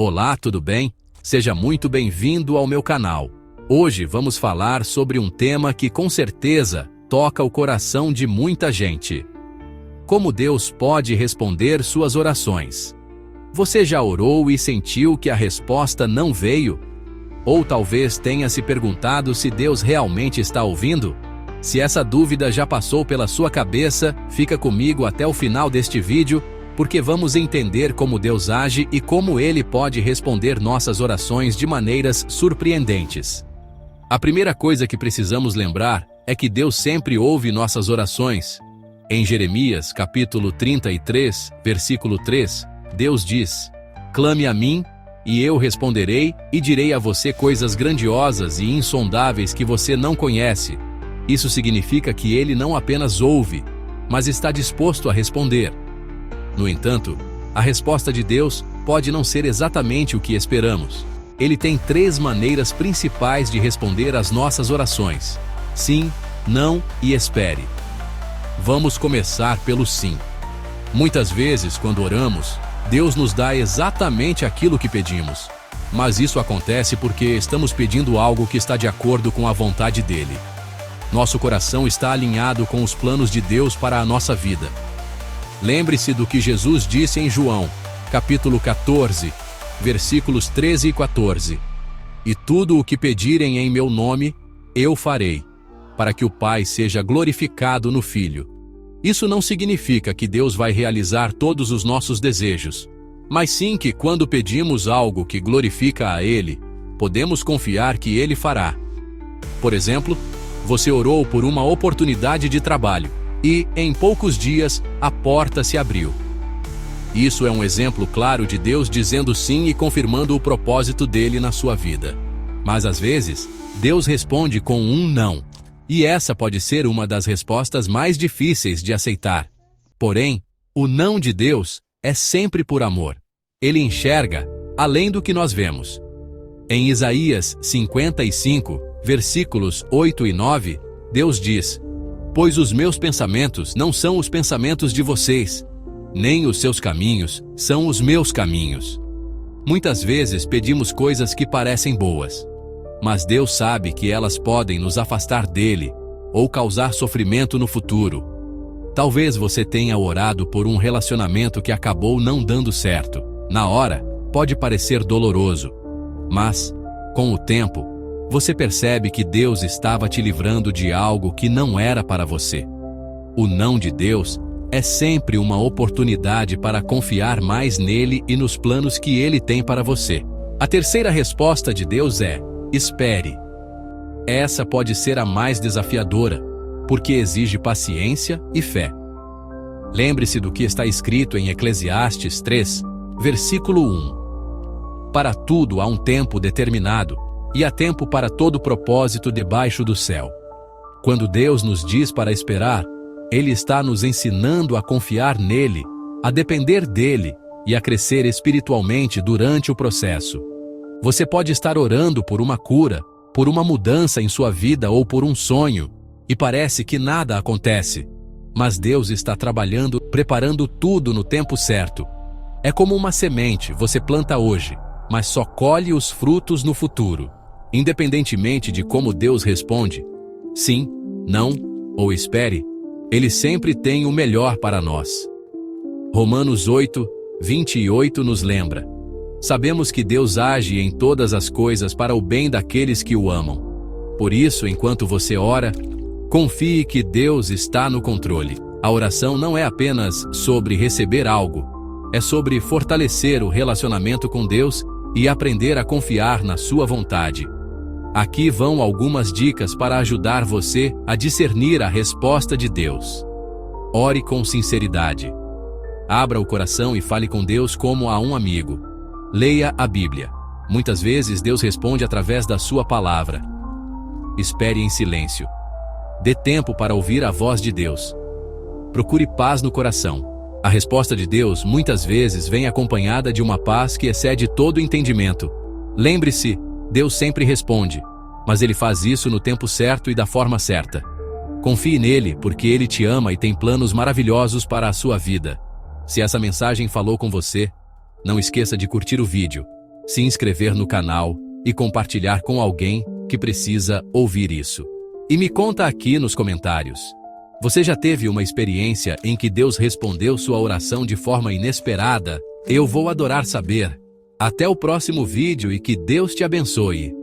Olá, tudo bem? Seja muito bem-vindo ao meu canal. Hoje vamos falar sobre um tema que com certeza toca o coração de muita gente. Como Deus pode responder suas orações? Você já orou e sentiu que a resposta não veio? Ou talvez tenha se perguntado se Deus realmente está ouvindo? Se essa dúvida já passou pela sua cabeça, fica comigo até o final deste vídeo, porque vamos entender como Deus age e como Ele pode responder nossas orações de maneiras surpreendentes. A primeira coisa que precisamos lembrar é que Deus sempre ouve nossas orações. Em Jeremias, capítulo 33, versículo 3, Deus diz: "Clame a mim, e eu responderei, e direi a você coisas grandiosas e insondáveis que você não conhece." Isso significa que Ele não apenas ouve, mas está disposto a responder. No entanto, a resposta de Deus pode não ser exatamente o que esperamos. Ele tem três maneiras principais de responder às nossas orações: sim, não e espere. Vamos começar pelo sim. Muitas vezes, quando oramos, Deus nos dá exatamente aquilo que pedimos. Mas isso acontece porque estamos pedindo algo que está de acordo com a vontade dele. Nosso coração está alinhado com os planos de Deus para a nossa vida. Lembre-se do que Jesus disse em João, capítulo 14, versículos 13 e 14. "E tudo o que pedirem em meu nome, eu farei, para que o Pai seja glorificado no Filho." Isso não significa que Deus vai realizar todos os nossos desejos, mas sim que quando pedimos algo que glorifica a Ele, podemos confiar que Ele fará. Por exemplo, você orou por uma oportunidade de trabalho, e, em poucos dias, a porta se abriu. Isso é um exemplo claro de Deus dizendo sim e confirmando o propósito dele na sua vida. Mas às vezes, Deus responde com um não. E essa pode ser uma das respostas mais difíceis de aceitar. Porém, o não de Deus é sempre por amor. Ele enxerga além do que nós vemos. Em Isaías 55, versículos 8 e 9, Deus diz: "Pois os meus pensamentos não são os pensamentos de vocês, nem os seus caminhos são os meus caminhos." Muitas vezes pedimos coisas que parecem boas, mas Deus sabe que elas podem nos afastar dele ou causar sofrimento no futuro. Talvez você tenha orado por um relacionamento que acabou não dando certo. Na hora, pode parecer doloroso, mas, com o tempo, você percebe que Deus estava te livrando de algo que não era para você. O não de Deus é sempre uma oportunidade para confiar mais nele e nos planos que ele tem para você. A terceira resposta de Deus é: espere. Essa pode ser a mais desafiadora, porque exige paciência e fé. Lembre-se do que está escrito em Eclesiastes 3, versículo 1. "Para tudo há um tempo determinado, e há tempo para todo propósito debaixo do céu." Quando Deus nos diz para esperar, Ele está nos ensinando a confiar nele, a depender dele e a crescer espiritualmente durante o processo. Você pode estar orando por uma cura, por uma mudança em sua vida ou por um sonho, e parece que nada acontece. Mas Deus está trabalhando, preparando tudo no tempo certo. É como uma semente, você planta hoje, mas só colhe os frutos no futuro. Independentemente de como Deus responde, sim, não ou espere, Ele sempre tem o melhor para nós. Romanos 8, 28 nos lembra: "Sabemos que Deus age em todas as coisas para o bem daqueles que o amam." Por isso, enquanto você ora, confie que Deus está no controle. A oração não é apenas sobre receber algo, é sobre fortalecer o relacionamento com Deus e aprender a confiar na sua vontade. Aqui vão algumas dicas para ajudar você a discernir a resposta de Deus. Ore com sinceridade. Abra o coração e fale com Deus como a um amigo. Leia a Bíblia. Muitas vezes Deus responde através da sua palavra. Espere em silêncio. Dê tempo para ouvir a voz de Deus. Procure paz no coração. A resposta de Deus muitas vezes vem acompanhada de uma paz que excede todo entendimento. Lembre-se, Deus sempre responde, mas Ele faz isso no tempo certo e da forma certa. Confie nele, porque Ele te ama e tem planos maravilhosos para a sua vida. Se essa mensagem falou com você, não esqueça de curtir o vídeo, se inscrever no canal e compartilhar com alguém que precisa ouvir isso. E me conta aqui nos comentários. Você já teve uma experiência em que Deus respondeu sua oração de forma inesperada? Eu vou adorar saber. Até o próximo vídeo e que Deus te abençoe.